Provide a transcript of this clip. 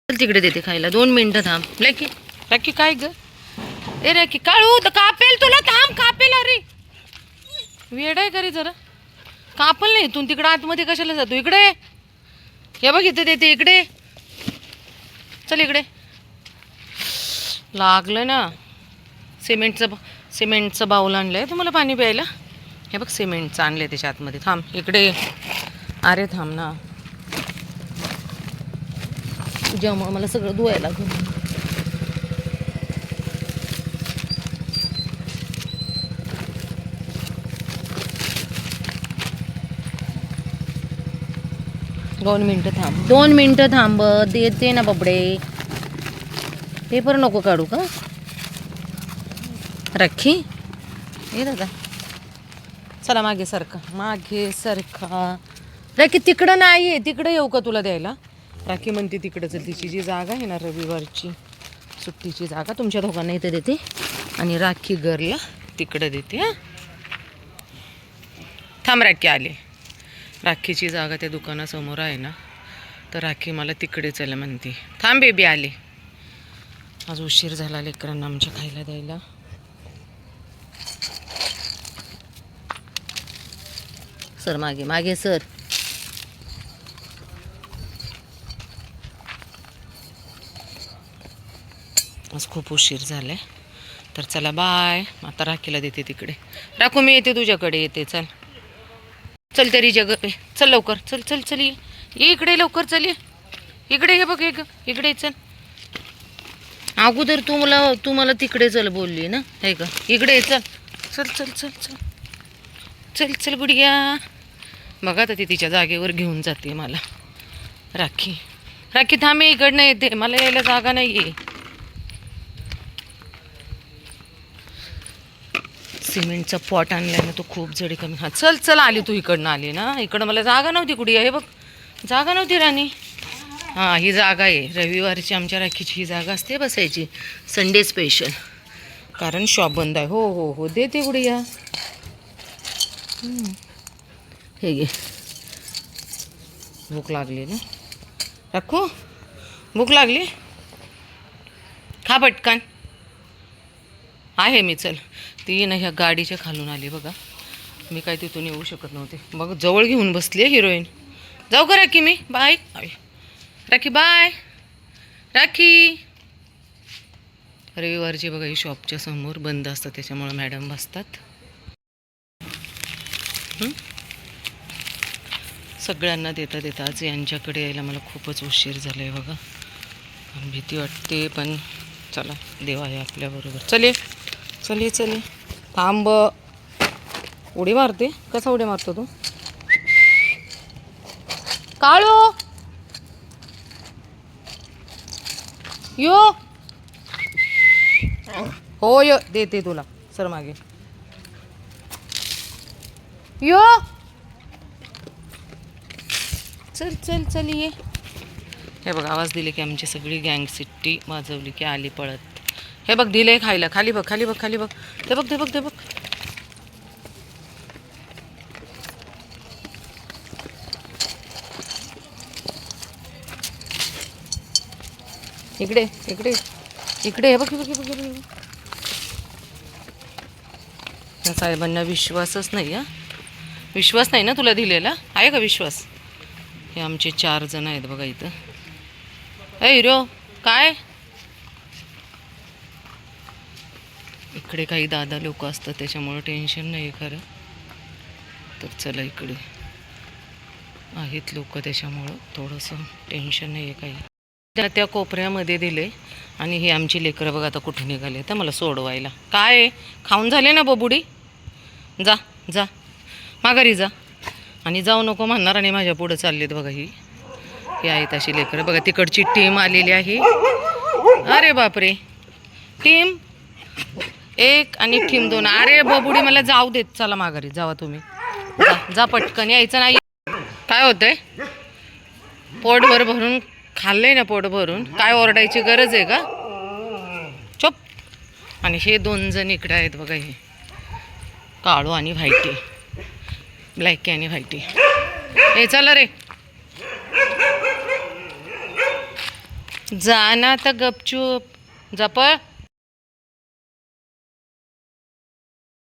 चल तिकडे देते खायला. 2 मिनिटं थांब. राखी राखी काय ग? ए राखी काळू तर कापेल तुला. थांब कापेल. अरे वेड आहे का रे जरा? कापल नाही इथून. तिकडे आतमध्ये कशाला जातो? इकडे हे बघ इथे देते. इकडे चल. इकडे लागलं ना. सिमेंटचं बाऊल आणलंय तुम्हाला पाणी प्यायला. हे बघ सिमेंटचं आणलंय त्याच्या आतमध्ये. थांब इकडे. अरे थांब ना तुझ्या मला सगळं धुवायला लागलं. दोन मिनिटं थांब. देते ना बबडे. पेपर नको काढू का राखी? ये दादा चला मागे सारखा. राखी तिकडं नाही आहे. तिकडं येऊ का तुला द्यायला? राखी म्हणते तिकडंच. तिची जी जागा आहे ना रविवारची सुट्टीची जागा तुमच्या दोघांना इथे देते आणि राखी गर्लला तिकडं देते. हां थांब. राखी आली. राखीची जागा त्या दुकानासमोर आहे ना, तर राखी मला तिकडे चला म्हणते. थांब बेबी आले. आज उशीर झाला लेकरांना आमच्या खायला द्यायला. सर मागे सर. आज खूप उशीर झालाय. तर चला बाय. आता राखीला देते तिकडे. राखू मी येते तुझ्याकडे. येते चल. चल तरी चल लवकर. चल ये इकडे लवकर. चल ये इकडे. हे बघ इकडे चल. अगोदर तू मला तिकडे चल बोलली ना, आहे का? इकडे चल गुडिया. बघा आता ती तिच्या जागेवर घेऊन जाते मला. राखी थांब. इकडनं येते. मला यायला जागा नाही आहे. सिमेंटचा पॉट आणलाय ना तो खूप जडी कमी. हा चल आली तू. इकडनं आली ना. इकडं मला जागा नव्हती गुडिया. हे बघ जागा नव्हती राणी. हां ही जागा आहे रविवारची. आमच्या राखीची ही जागा असते बसायची. Sunday special. कारण शॉप बंद आहे. हो देते गुडिया. हे घे. भूक लागली ना राखू? भूक लागली? खा पटकन. आहे मी. चल ती ना ह्या गाडीच्या खालून आली बघा. मी काय तिथून येऊ शकत नव्हते. बघ जवळ घेऊन बसली आहे हिरोईन. जाऊ का राखी मी? बाय राखी. बाय राखी. रविवारची बघा ही शॉपच्या समोर बंद असतं त्याच्यामुळे मॅडम बसतात. सगळ्यांना देता आज यांच्याकडे यायला मला खूपच उशीर झाला आहे बघा. भीती वाटते पण चला देव आहे आपल्याबरोबर. चल थांब. उडी मारते. कसा उडी मारतो तू? काळू यो. हो यो देते तुला. सर मागे यो. चल ये. हे बघ आवाज दिले की आमची सगळी गँग सिट्टी वाजवली की आली पळत. हे बघ दिले खायला. खाली बघ. ते बघ. इकडे. हे बघ. या साहेबांना विश्वासच नाही. विश्वास नाही ना तुला दिलेला? आहे का विश्वास? हे आमचे 4 जण आहेत बघा इथं. हिरो काय? इकडे काही दादा लोक असतात त्याच्यामुळं टेन्शन नाही खरं. तर चला इकडे आहेत लोक त्याच्यामुळं थोडंसं टेन्शन नाही आहे काही. त्या कोपऱ्यामध्ये दिले. आणि हे आमची लेकरं बघा आता कुठे निघाले तर मला सोडवायला. काय खाऊन झाले ना बबुडी? जा माघारी जा. आणि जाऊ नको म्हणणार आणि माझ्या पुढं चाललेत बघा. ही आहेत अशी लेकरं बघा. तिकडची टीम आलेली आहे. अरे बापरे. टीम 1 आणि टीम 2. अरे बबुडी मला जाऊ देत. चला माघारी जावा तुम्ही. जा पटकन. यायचं नाही. काय होतंय? पोटभर भरून खाल्लंय ना. पोट भरून काय ओरडायची गरज आहे का? चुप. आणि हे 2 जण इकडे आहेत बघा. हे काळू आणि व्हाईटी. ब्लॅकी आणि व्हाईटी. हे चला रे. जा ना आता गपचूप. जा पळ.